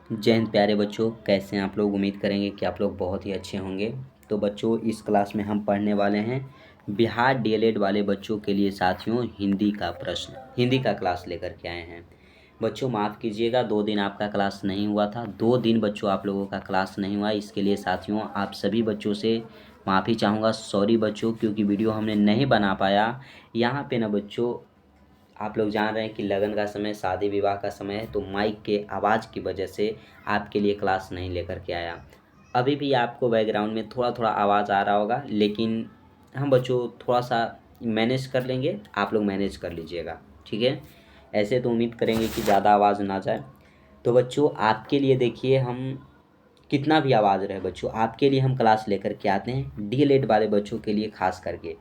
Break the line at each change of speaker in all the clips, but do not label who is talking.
जय हिंद प्यारे बच्चों, कैसे हैं आप लोग। उम्मीद करेंगे कि आप लोग बहुत ही अच्छे होंगे। तो बच्चों, इस क्लास में हम पढ़ने वाले हैं बिहार डीएलएड वाले बच्चों के लिए साथियों हिंदी का क्लास लेकर के आए हैं। बच्चों माफ़ कीजिएगा, 2 दिन आपका क्लास नहीं हुआ था। 2 दिन बच्चों आप लोगों का क्लास नहीं हुआ, इसके लिए साथियों आप सभी बच्चों से माफ़ी चाहूँगा। सॉरी बच्चों, क्योंकि वीडियो हमने नहीं बना पाया। यहाँ पे ना बच्चों, आप लोग जान रहे हैं कि लगन का समय, शादी विवाह का समय है, तो माइक के आवाज़ की वजह से आपके लिए क्लास नहीं लेकर के आया। अभी भी आपको बैकग्राउंड में थोड़ा थोड़ा आवाज़ आ रहा होगा, लेकिन हम बच्चों थोड़ा सा मैनेज कर लेंगे, आप लोग मैनेज कर लीजिएगा, ठीक है। ऐसे तो उम्मीद करेंगे कि ज़्यादा आवाज़ ना जाए। तो बच्चों आपके लिए देखिए, हम कितना भी आवाज़ रहे बच्चों, आपके लिए हम क्लास लेकर के आते हैं डीएलएड वाले बच्चों के लिए खास करके।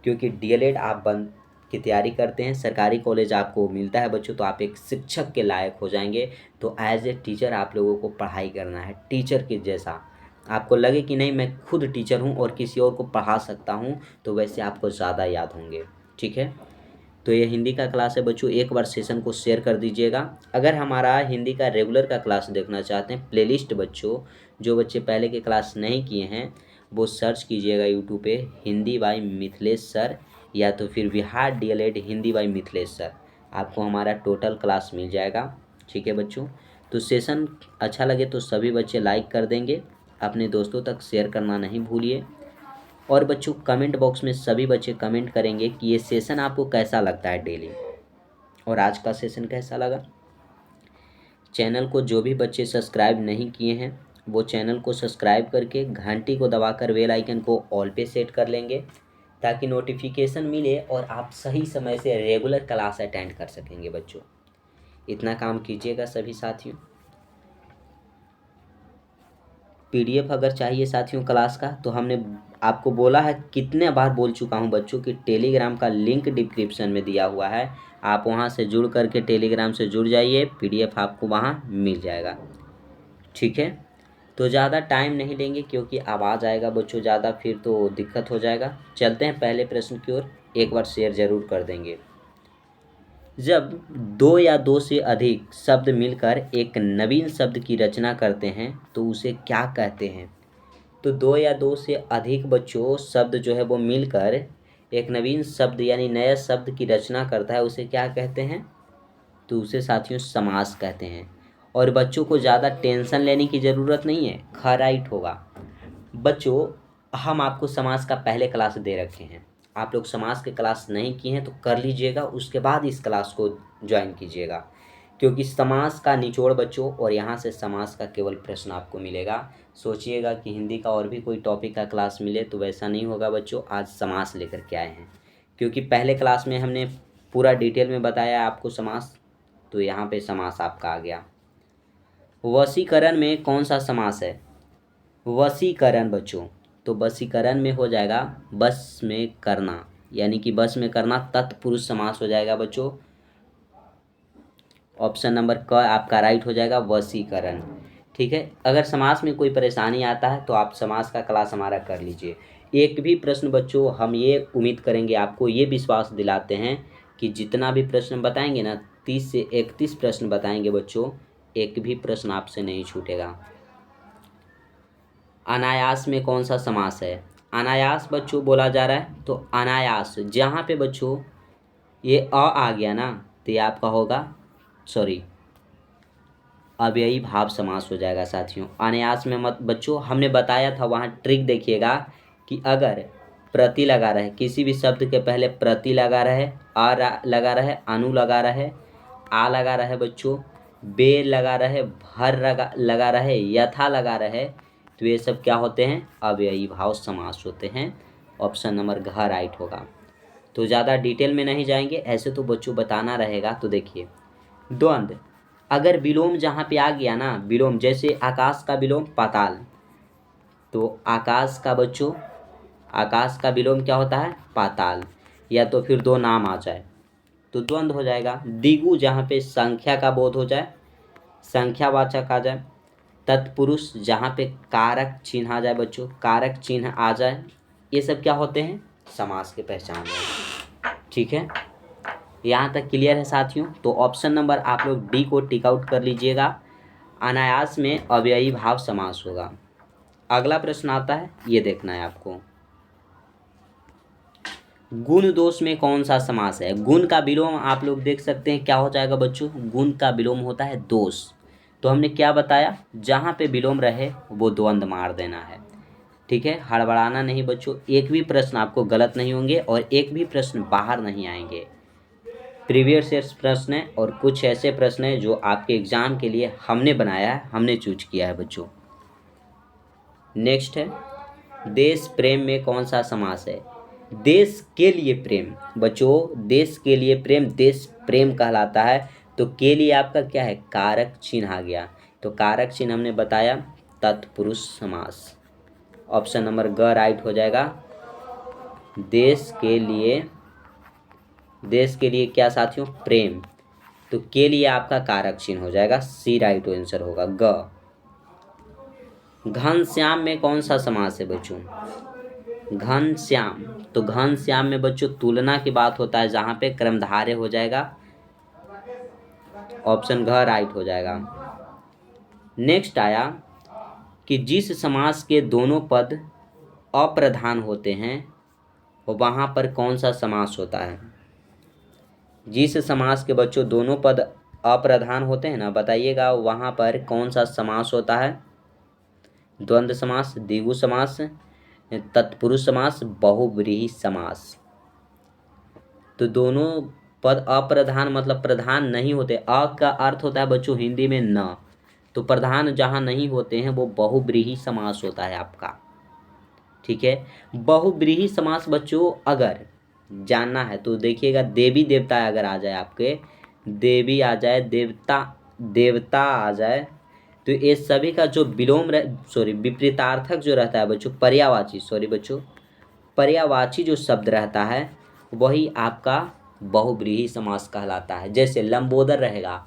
क्योंकि डीएलएड आप बन की तैयारी करते हैं, सरकारी कॉलेज आपको मिलता है बच्चों, तो आप एक शिक्षक के लायक हो जाएंगे। तो एज ए टीचर आप लोगों को पढ़ाई करना है, टीचर के जैसा। आपको लगे कि नहीं मैं खुद टीचर हूँ और किसी और को पढ़ा सकता हूँ, तो वैसे आपको ज़्यादा याद होंगे, ठीक है। तो ये हिंदी का क्लास है बच्चों, एक बार सेशन को शेयर कर दीजिएगा। अगर हमारा हिंदी का रेगुलर का क्लास देखना चाहते हैं, प्लेलिस्ट बच्चों, जो बच्चे पहले के क्लास नहीं किए हैं वो सर्च कीजिएगा यूट्यूब पे हिंदी बाई मिथिलेश सर, या तो फिर Bihar DElEd Hindi by Mithilesh sir. आपको हमारा टोटल क्लास मिल जाएगा, ठीक है बच्चों। तो सेशन अच्छा लगे तो सभी बच्चे लाइक कर देंगे, अपने दोस्तों तक शेयर करना नहीं भूलिए। और बच्चों कमेंट बॉक्स में सभी बच्चे कमेंट करेंगे कि ये सेशन आपको कैसा लगता है डेली, और आज का सेशन कैसा लगा। चैनल को जो भी बच्चे सब्सक्राइब नहीं किए हैं वो चैनल को सब्सक्राइब करके घंटी को दबाकर बेल आइकन को ऑल पे सेट कर लेंगे, ताकि नोटिफिकेशन मिले और आप सही समय से रेगुलर क्लास अटेंड कर सकेंगे बच्चों। इतना काम कीजिएगा सभी साथियों। पीडीएफ अगर चाहिए साथियों क्लास का, तो हमने आपको बोला है, कितने बार बोल चुका हूं बच्चों कि टेलीग्राम का लिंक डिस्क्रिप्शन में दिया हुआ है, आप वहां से जुड़ करके टेलीग्राम से जुड़ जाइए, पीडीएफ आपको वहां मिल जाएगा, ठीक है। तो ज़्यादा टाइम नहीं लेंगे क्योंकि आवाज़ आएगा बच्चों ज़्यादा, फिर तो दिक्कत हो जाएगा। चलते हैं पहले प्रश्न की ओर, एक बार शेयर जरूर कर देंगे। जब दो या दो से अधिक शब्द मिलकर एक नवीन शब्द की रचना करते हैं तो उसे क्या कहते हैं। तो दो या दो से अधिक बच्चों शब्द जो है वो मिलकर एक नवीन शब्द यानी नया शब्द की रचना करता है, उसे क्या कहते हैं। तो उसे साथियों समास कहते हैं। और बच्चों को ज़्यादा टेंशन लेने की ज़रूरत नहीं है, ख राइट होगा बच्चों। हम आपको समास का पहले क्लास दे रखे हैं, आप लोग समास के क्लास नहीं किए हैं तो कर लीजिएगा, उसके बाद इस क्लास को ज्वाइन कीजिएगा। क्योंकि समास का निचोड़ बच्चों, और यहाँ से समास का केवल प्रश्न आपको मिलेगा। सोचिएगा कि हिंदी का और भी कोई टॉपिक का क्लास मिले, तो वैसा नहीं होगा बच्चों। आज समास लेकर के आए हैं, क्योंकि पहले क्लास में हमने पूरा डिटेल में बताया आपको समास, तो यहाँ पे समास आपका आ गया। वशीकरण में कौन सा समास है। वशीकरण बच्चों, तो वशीकरण में हो जाएगा बस में करना, यानी कि बस में करना तत्पुरुष समास हो जाएगा बच्चों। ऑप्शन नंबर क आपका राइट हो जाएगा, वशीकरण, ठीक है। अगर समास में कोई परेशानी आता है तो आप समास का क्लास हमारा कर लीजिए। एक भी प्रश्न बच्चों, हम ये उम्मीद करेंगे, आपको ये विश्वास दिलाते हैं कि जितना भी प्रश्न बताएंगे ना, 30 से 31 प्रश्न बताएंगे बच्चों, एक भी प्रश्न आपसे नहीं छूटेगा। अनायास में कौन सा समास है। अनायास बच्चों बोला जा रहा है, तो अनायास जहाँ पे बच्चों ये आ गया ना, तो ये आपका होगा, सॉरी, अव्ययी भाव समास हो जाएगा साथियों। अनायास में मत बच्चों, हमने बताया था वहाँ ट्रिक देखिएगा, कि अगर प्रति लगा रहे, किसी भी शब्द के पहले प्रति लगा रहे, लगा रहे, अनु लगा रहे, आ लगा रहे बच्चों, बे लगा रहे, भर लगा रहे, यथा लगा रहे, तो ये सब क्या होते हैं, अव्ययी भाव समास होते हैं। ऑप्शन नंबर घ राइट होगा। तो ज़्यादा डिटेल में नहीं जाएंगे, ऐसे तो बच्चों बताना रहेगा। तो देखिए, द्वंद्व, अगर विलोम जहाँ पे आ गया ना, विलोम जैसे आकाश का विलोम पाताल, तो आकाश का बच्चों, आकाश का विलोम क्या होता है, पाताल, या तो फिर दो नाम आ जाए तो द्वंद्व हो जाएगा। द्विगु जहाँ पे संख्या का बोध हो जाए, संख्यावाचक आ जाए। तत्पुरुष जहाँ पे कारक चिन्ह आ जाए बच्चों, कारक चिन्ह आ जाए, ये सब क्या होते हैं, समास के पहचान है, ठीक है। यहाँ तक क्लियर है साथियों। तो ऑप्शन नंबर आप लोग डी को टिक आउट कर लीजिएगा। अनायास में अव्ययी भाव समास होगा। अगला प्रश्न आता है, ये देखना है आपको। गुण दोष में कौन सा समास है? गुण का विलोम आप लोग देख सकते हैं क्या हो जाएगा बच्चों? गुण का विलोम होता है दोष। तो हमने क्या बताया, जहाँ पे विलोम रहे वो द्वंद्व मार देना है। ठीक है, हड़बड़ाना नहीं बच्चों। एक भी प्रश्न आपको गलत नहीं होंगे और एक भी प्रश्न बाहर नहीं आएंगे। प्रीवियस ईयर प्रश्न है और कुछ ऐसे प्रश्न हैं जो आपके एग्जाम के लिए हमने बनाया है, हमने चूज किया है बच्चों। नेक्स्ट है, देश प्रेम में कौन सा समास है? देश के लिए प्रेम बच्चों, देश के लिए प्रेम देश प्रेम कहलाता है। तो के लिए आपका क्या है? कारक चिन्ह आ गया। तो कारक चिन्ह हमने बताया तत्पुरुष समास। ऑप्शन नंबर ग राइट हो जाएगा। देश के लिए क्या साथियों? प्रेम। तो के लिए आपका कारक चिन्ह हो जाएगा, सी राइट आंसर होगा ग। घनश्याम में कौन सा समास है बच्चों? घनश्याम, तो घनश्याम में बच्चों तुलना की बात होता है, जहाँ पे क्रमधारय हो जाएगा। ऑप्शन घ राइट हो जाएगा। नेक्स्ट आया कि जिस समास के दोनों पद अप्रधान होते हैं वहाँ पर कौन सा समास होता है? जिस समास के बच्चों दोनों पद अप्रधान होते हैं ना, बताइएगा वहाँ पर कौन सा समास होता है? द्वंद्व समास, द्विगु समास, तत्पुरुष समास, बहुव्रीहि समास। तो दोनों पद अप्रधान मतलब प्रधान नहीं होते। अ का अर्थ होता है बच्चों हिंदी में न, तो प्रधान जहाँ नहीं होते हैं वो बहुव्रीहि समास होता है आपका। ठीक है, बहुव्रीहि समास बच्चों अगर जानना है तो देखिएगा, देवी देवता अगर आ जाए आपके, देवी आ जाए, देवता आ जाए, तो ये सभी का जो विपरीतार्थक जो रहता है बच्चों, पर्यायवाची जो शब्द रहता है वही आपका बहुव्रीहि समास कहलाता है। जैसे लंबोदर रहेगा,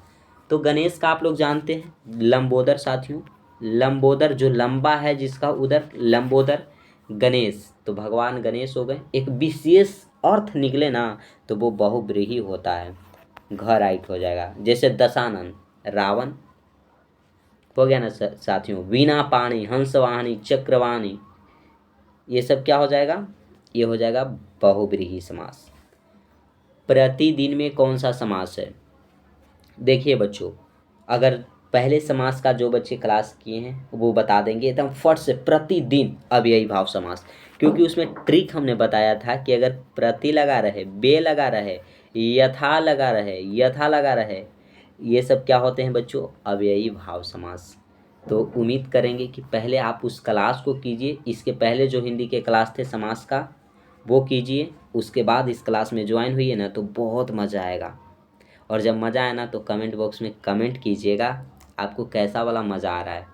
तो गणेश का आप लोग जानते हैं लंबोदर साथियों, लंबोदर जो लंबा है जिसका उदर, लंबोदर। गणेश तो भगवान गणेश हो गए, एक विशेष अर्थ निकले ना तो वो बहुव्रीहि होता है, घ राइट हो जाएगा। जैसे दशानन, रावण हो गया ना साथियों, वीणा पाणी, हंसवाहिनी, चक्रवाणी, ये सब क्या हो जाएगा? ये हो जाएगा बहुव्रीहि समास। प्रतिदिन में कौन सा समास है? देखिए बच्चों, अगर पहले समास का जो बच्चे क्लास किए हैं वो बता देंगे एकदम फट से, प्रतिदिन अव्ययी भाव समास। क्योंकि उसमें ट्रिक हमने बताया था कि अगर प्रति लगा रहे, बे लगा रहे, यथा लगा रहे, ये सब क्या होते हैं बच्चों? अव्ययी भाव समास। तो उम्मीद करेंगे कि पहले आप उस क्लास को कीजिए, इसके पहले जो हिंदी के क्लास थे समास का वो कीजिए, उसके बाद इस क्लास में ज्वाइन हुई है ना तो बहुत मज़ा आएगा। और जब मज़ा आए ना तो कमेंट बॉक्स में कमेंट कीजिएगा आपको कैसा वाला मज़ा आ रहा है।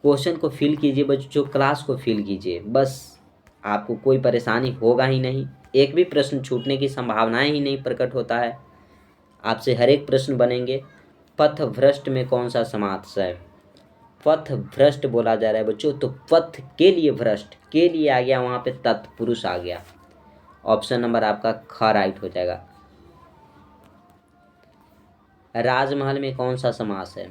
क्वेश्चन को फिल कीजिए बच्चों, क्लास को फिल कीजिए, बस आपको कोई परेशानी होगा ही नहीं। एक भी प्रश्न छूटने की संभावनाएं ही नहीं प्रकट होता है, आपसे हर एक प्रश्न बनेंगे। पथभ्रष्ट में कौन सा समास है? पथ भ्रष्ट बोला जा रहा है बच्चों, तो पथ के लिए भ्रष्ट, के लिए आ गया, वहाँ पे तत्पुरुष आ गया। ऑप्शन नंबर आपका ख राइट हो जाएगा। राजमहल में कौन सा समास है?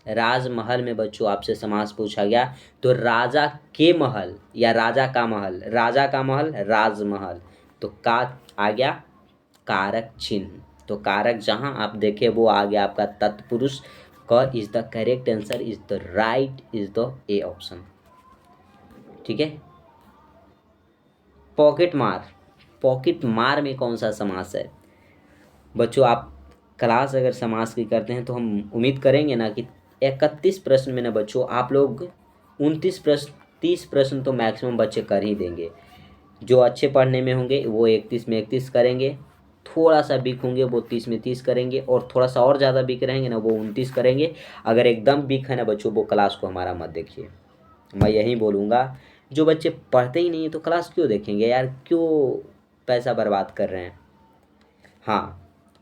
राजमहल में बच्चों आपसे समास पूछा गया तो राजा के महल या राजा का महल, राजा का महल राजमहल, तो का आ गया कारक चिन्ह। तो कारक जहां आप देखे वो आ गया आपका तत्पुरुष। क is the correct answer, is the right, is the A option. ठीक है, पॉकेट मार में कौन सा समास है? बच्चों आप क्लास अगर समास की करते हैं तो हम उम्मीद करेंगे ना कि 31 प्रश्न में ना बच्चों आप लोग 29 प्रश्न 30 प्रश्न तो मैक्सिमम बच्चे कर ही देंगे। जो अच्छे पढ़ने में होंगे वो 31 में 31 करेंगे, थोड़ा सा वीक होंगे वो 30 में 30 करेंगे, और थोड़ा सा और ज़्यादा वीक रहेंगे ना वो 29 करेंगे। अगर एकदम वीक है ना बच्चों वो क्लास को हमारा मत देखिए, मैं यही बोलूँगा। जो बच्चे पढ़ते ही नहीं है तो क्लास क्यों देखेंगे यार, क्यों पैसा बर्बाद कर रहे हैं। हाँ,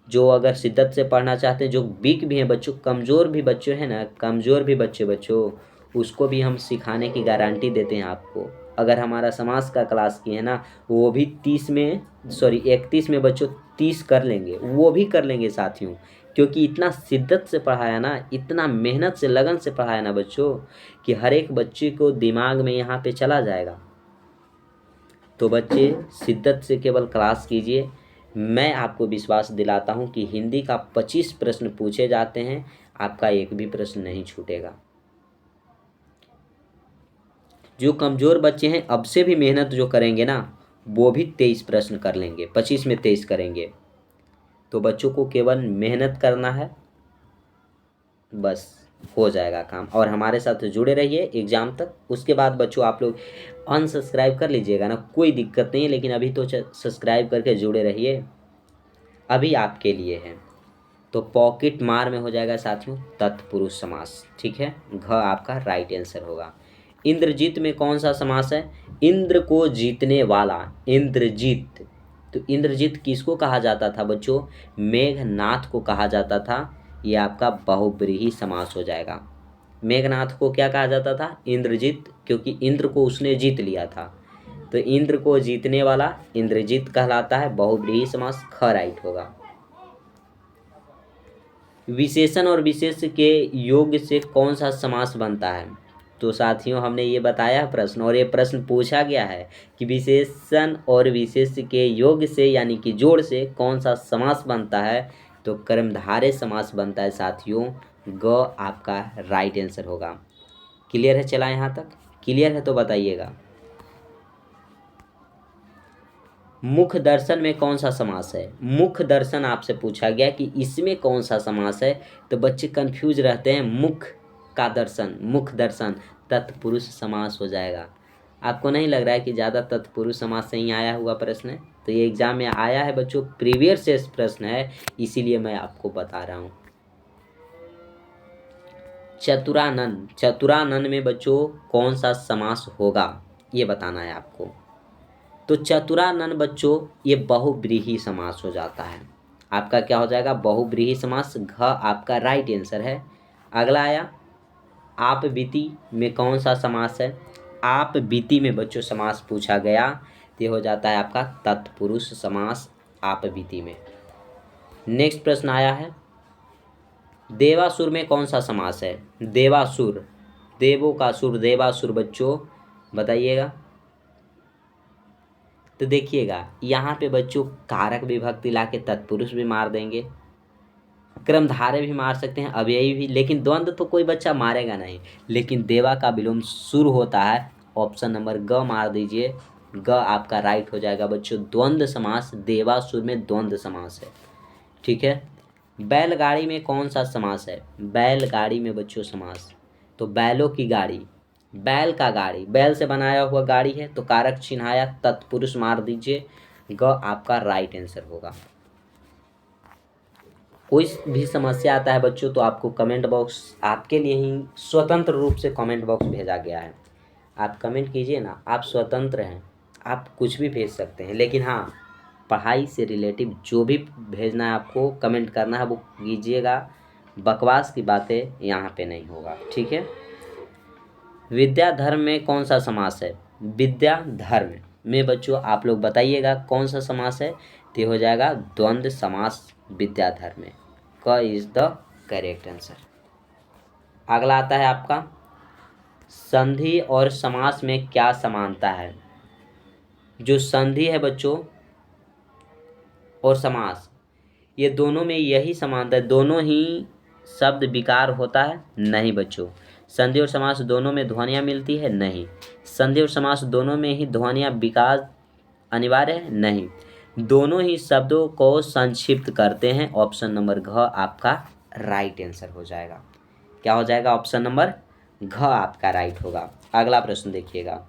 जो अगर शिद्दत से पढ़ना चाहते हैं, जो वीक भी हैं बच्चों, कमज़ोर भी बच्चे हैं ना, कमज़ोर भी बच्चों, उसको भी हम सिखाने की गारंटी देते हैं आपको। अगर हमारा समाज का क्लास की है ना, वो भी 31 में बच्चों 30 कर लेंगे, वो भी कर लेंगे साथियों। क्योंकि इतना शिद्दत से पढ़ाया ना, इतना मेहनत से लगन से पढ़ाया ना बच्चों, कि हर एक बच्चे को दिमाग में यहाँ पे चला जाएगा। तो बच्चे शिद्दत से केवल क्लास कीजिए। मैं आपको विश्वास दिलाता हूँ कि हिंदी का 25 प्रश्न पूछे जाते हैं, आपका एक भी प्रश्न नहीं छूटेगा। जो कमज़ोर बच्चे हैं अब से भी मेहनत जो करेंगे ना, वो भी 23 प्रश्न कर लेंगे, 25 में 23 करेंगे। तो बच्चों को केवल मेहनत करना है, बस हो जाएगा काम। और हमारे साथ जुड़े रहिए एग्ज़ाम तक। उसके बाद बच्चों आप लोग अनसब्सक्राइब कर लीजिएगा ना, कोई दिक्कत नहीं है, लेकिन अभी तो सब्सक्राइब करके जुड़े रहिए, अभी आपके लिए है। तो पॉकेट मार में हो जाएगा साथियों तत्पुरुष समास, ठीक है। घ आपका राइट आंसर होगा। इंद्रजीत में कौन सा समास है? इंद्र को जीतने वाला, इंद्रजीत। तो इंद्रजीत किसको कहा जाता था बच्चों? मेघनाथ को कहा जाता था। ये आपका बहुब्रीहि समास हो जाएगा। मेघनाथ को क्या कहा जाता था? इंद्रजीत, क्योंकि इंद्र को उसने जीत लिया था। तो इंद्र को जीतने वाला इंद्रजीत कहलाता है, बहुब्रीहि समास, ख राइट होगा। विशेषण और विशेष्य के योग से कौन सा समास बनता है? तो साथियों हमने ये बताया प्रश्न, और ये प्रश्न पूछा गया है कि विशेषण और विशेष्य के योग से यानी कि जोड़ से कौन सा समास बनता है? तो कर्मधारय समास बनता है साथियों। ग आपका राइट आंसर होगा। क्लियर है? चला यहाँ तक? क्लियर है तो बताइएगा। मुख दर्शन में कौन सा समास है? मुख दर्शन आपसे पूछा गया कि इसमें कौन सा समास है, तो बच्चे कंफ्यूज रहते हैं। मुख का दर्शन, मुख दर्शन तत्पुरुष समास हो जाएगा। आपको नहीं लग रहा है कि ज़्यादा तत्पुरुष समास से ही आया हुआ प्रश्न है? तो ये एग्जाम में आया है बच्चों, प्रीवियस से प्रश्न है, इसीलिए मैं आपको बता रहा हूँ। चतुरानन, चतुरानन में बच्चों कौन सा समास होगा, ये बताना है आपको। तो चतुरानन बच्चों ये बहुव्रीहि समास हो जाता है। आपका क्या हो जाएगा? बहुव्रीहि समास। घ आपका राइट आंसर है। अगला आया आप बीती में कौन सा समास है? आप बीती में बच्चों समास पूछा गया, तो ये हो जाता है आपका तत्पुरुष समास आप बीती में। नेक्स्ट प्रश्न आया है देवासुर में कौन सा समास है? देवासुर, देवों का सुर, देवासुर बच्चों बताइएगा। तो देखिएगा यहाँ पे बच्चों कारक विभक्ति ला के तत्पुरुष भी मार देंगे, क्रमधारय भी मार सकते हैं, अव्ययी भी, लेकिन द्वंद्व तो कोई बच्चा मारेगा नहीं। लेकिन देवा का विलोम सुर होता है, ऑप्शन नंबर ग मार दीजिए। ग आपका राइट हो जाएगा बच्चों। द्वंद्व समास, देवासुर में द्वंद्व समास है, ठीक है। बैलगाड़ी में कौन सा समास है? बैलगाड़ी में बच्चों समास, तो बैलों की गाड़ी, बैल का गाड़ी, बैल से बनाया हुआ गाड़ी है, तो कारक चिन्ह आया, तत्पुरुष मार दीजिए। ग आपका राइट आंसर होगा। कोई भी समस्या आता है बच्चों तो आपको कमेंट बॉक्स, आपके लिए ही स्वतंत्र रूप से कमेंट बॉक्स भेजा गया है। आप कमेंट कीजिए ना, आप स्वतंत्र हैं, आप कुछ भी भेज सकते हैं। लेकिन हाँ, पढ़ाई से रिलेटिव जो भी भेजना है आपको, कमेंट करना है, वो कीजिएगा। बकवास की बातें यहाँ पे नहीं होगा, ठीक है। विद्या धर्म में कौन सा समास है? विद्या धर्म में बच्चों आप लोग बताइएगा कौन सा समास है? तो हो जाएगा द्वंद्व समास विद्या धर्म में। क इज द करेक्ट आंसर। अगला आता है आपका संधि और समास में क्या समानता है? जो संधि है बच्चों और समास, ये दोनों में यही समानता है। दोनों ही शब्द विकार होता है? नहीं बच्चों। संधि और समास दोनों में ध्वनियाँ मिलती है? नहीं। संधि और समास दोनों में ही ध्वनियाँ विकार अनिवार्य है? नहीं। दोनों ही शब्दों को संक्षिप्त करते हैं। ऑप्शन नंबर घ आपका राइट आंसर हो जाएगा। क्या हो जाएगा? ऑप्शन नंबर घ आपका राइट होगा। अगला प्रश्न देखिएगा,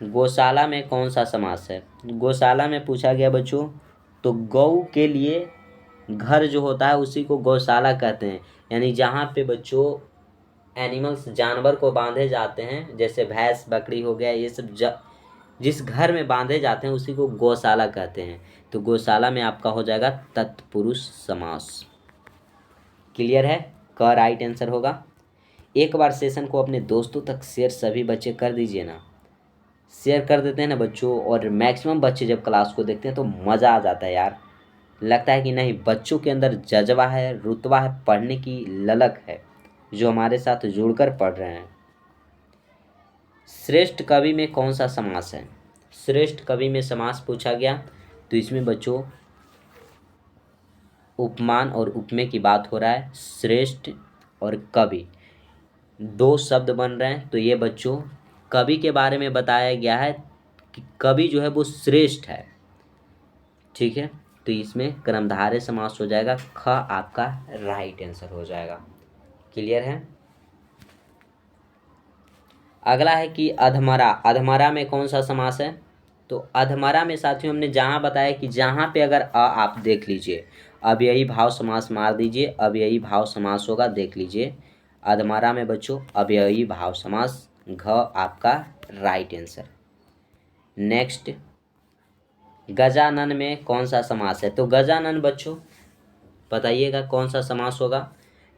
गौशाला में कौन सा समास है? गौशाला में पूछा गया बच्चों, तो गौ के लिए घर जो होता है उसी को गौशाला कहते हैं। यानी जहाँ पे बच्चों एनिमल्स, जानवर को बांधे जाते हैं, जैसे भैंस बकरी हो गया, ये सब जिस घर में बांधे जाते हैं उसी को गौशाला कहते हैं। तो गौशाला में आपका हो जाएगा तत्पुरुष समास। क्लियर है? क राइट आंसर होगा। एक बार सेशन को अपने दोस्तों तक शेयर सभी बच्चे कर दीजिए ना, शेयर कर देते हैं ना बच्चों, और मैक्सिमम बच्चे जब क्लास को देखते हैं तो मज़ा आ जाता है यार। लगता है कि नहीं, बच्चों के अंदर जज्बा है, रुतबा है, पढ़ने की ललक है, जो हमारे साथ जुड़कर पढ़ रहे हैं। श्रेष्ठ कवि में कौन सा समास है? श्रेष्ठ कवि में समास पूछा गया तो इसमें बच्चों उपमान और उपमेय की बात हो रहा है। श्रेष्ठ और कवि दो शब्द बन रहे हैं, तो ये बच्चों कवि के बारे में बताया गया है कि कवि जो है वो श्रेष्ठ है। ठीक है, तो इसमें कर्मधारय समास हो जाएगा, ख आपका राइट आंसर हो जाएगा। क्लियर है? अगला है कि अधमरा। अधमरा में कौन सा समास है? तो अधमरा में साथियों हमने जहाँ बताया कि जहाँ पे अगर आप देख लीजिए, अब यही भाव समास मार दीजिए, अब यही भाव समास होगा, देख लीजिए। अधमरा में बच्चों अब यही भाव समास, घ आपका राइट आंसर। नेक्स्ट, गजानन में कौन सा समास है? तो गजानन बच्चों बताइएगा कौन सा समास होगा?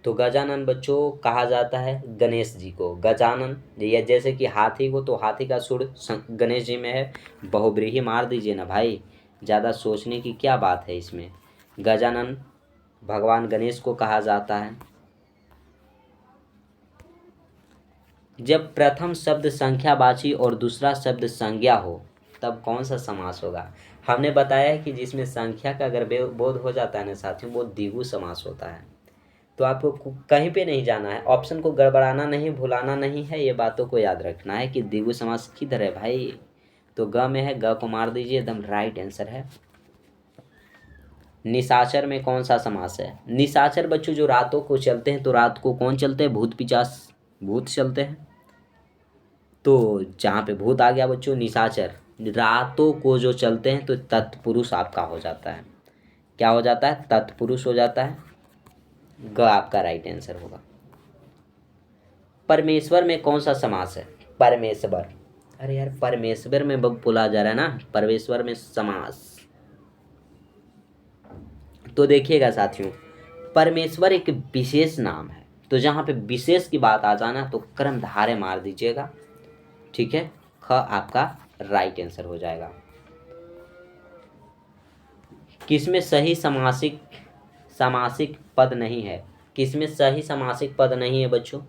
तो गजानन बच्चों कहा जाता है गणेश जी को। गजानन या जैसे कि हाथी को, तो हाथी का सुर गणेश जी में है। बहुब्रीही मार दीजिए ना भाई, ज़्यादा सोचने की क्या बात है इसमें। गजानन भगवान गणेश को कहा जाता है। जब प्रथम शब्द संख्यावाची और दूसरा शब्द संज्ञा हो तब कौन सा समास होगा? हमने बताया है कि जिसमें संख्या का अगर बोध हो जाता है ना साथियों, वो द्विगु समास होता है। तो आपको कहीं पे नहीं जाना है, ऑप्शन को गड़बड़ाना नहीं, भुलाना नहीं है, ये बातों को याद रखना है कि द्विगु समास किधर है भाई। तो ग में है, ग को मार दीजिए, एकदम राइट आंसर है। निशाचर में कौन सा समास है? निशाचर बच्चों जो रातों को चलते हैं, तो रात को कौन चलते हैं? भूत पिचास, भूत चलते हैं। तो जहाँ पे भूत आ गया बच्चों, निशाचर रातों को जो चलते हैं, तो तत्पुरुष आपका हो जाता है। क्या हो जाता है? तत्पुरुष हो जाता है। ग आपका राइट आंसर होगा। परमेश्वर में कौन सा समास है? परमेश्वर, अरे यार परमेश्वर में बोला जा रहा है ना, परमेश्वर में समास। तो देखिएगा साथियों, परमेश्वर एक विशेष नाम है, तो जहाँ पे विशेष की बात आ जाना तो कर्मधारय मार दीजिएगा। ठीक है, ख आपका राइट आंसर हो जाएगा। किसमें सही समासिक समासिक पद नहीं है? किसमें सही समासिक पद नहीं है बच्चों?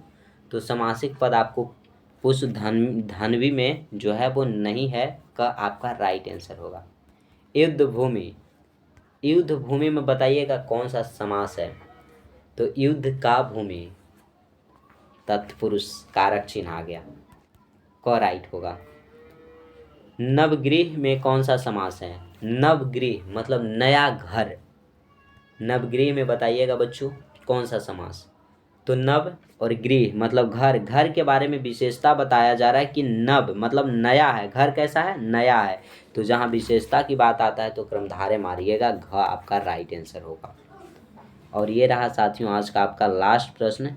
तो समासिक पद आपको उस धनवी में जो है वो नहीं है, का आपका राइट आंसर होगा। युद्ध भूमि, युद्ध भूमि में बताइएगा कौन सा समास है? तो युद्ध का भूमि, तत्पुरुष कारक चिन्ह आ गया, क राइट होगा। नवगृह में कौन सा समास है? नवगृह मतलब नया घर। नवगृह में बताइएगा बच्चों कौन सा समास? तो नव और गृह मतलब घर, घर के बारे में विशेषता बताया जा रहा है कि नव मतलब नया है, घर कैसा है? नया है। तो जहाँ विशेषता की बात आता है तो कर्मधारय मारिएगा, घ आपका राइट आंसर होगा। और ये रहा साथियों आज का आपका लास्ट प्रश्न,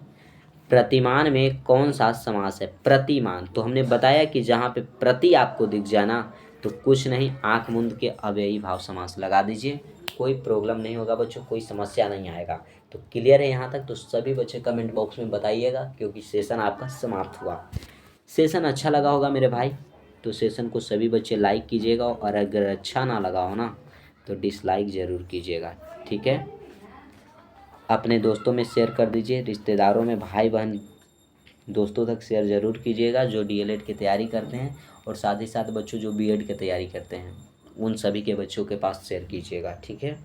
प्रतिमान में कौन सा समास है? प्रतिमान, तो हमने बताया कि जहाँ पे प्रति आपको दिख जाए ना, तो कुछ नहीं, आंख मूंद के अव्ययी भाव समास लगा दीजिए, कोई प्रॉब्लम नहीं होगा बच्चों, कोई समस्या नहीं आएगा। तो क्लियर है यहाँ तक? तो सभी बच्चे कमेंट बॉक्स में बताइएगा, क्योंकि सेशन आपका समाप्त हुआ। सेशन अच्छा लगा होगा मेरे भाई, तो सेशन को सभी बच्चे लाइक कीजिएगा, और अगर अच्छा ना लगा हो ना तो डिसलाइक ज़रूर कीजिएगा। ठीक है, अपने दोस्तों में शेयर कर दीजिए, रिश्तेदारों में, भाई बहन दोस्तों तक शेयर ज़रूर कीजिएगा जो डीएलएड की तैयारी करते हैं, और साथ ही साथ बच्चों जो बीएड की तैयारी करते हैं उन सभी के बच्चों के पास शेयर कीजिएगा। ठीक है,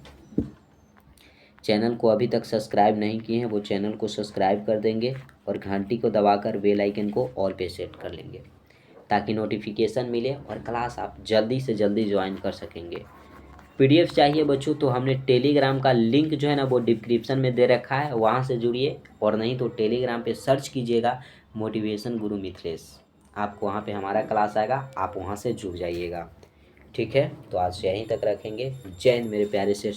चैनल को अभी तक सब्सक्राइब नहीं किए हैं वो चैनल को सब्सक्राइब कर देंगे, और घंटी को दबाकर बेल आइकन को ऑल पे सेट कर लेंगे, ताकि नोटिफिकेशन मिले और क्लास आप जल्दी से जल्दी ज्वाइन कर सकेंगे। पीडीएफ चाहिए बच्चों तो हमने टेलीग्राम का लिंक जो है ना वो डिस्क्रिप्शन में दे रखा है, वहाँ से जुड़िए, और नहीं तो टेलीग्राम पे सर्च कीजिएगा मोटिवेशन गुरु मिथिलेश, आपको वहाँ पे हमारा क्लास आएगा, आप वहाँ से जुड़ जाइएगा। ठीक है, तो आज यहीं तक रखेंगे। जय हिंद मेरे प्यारे से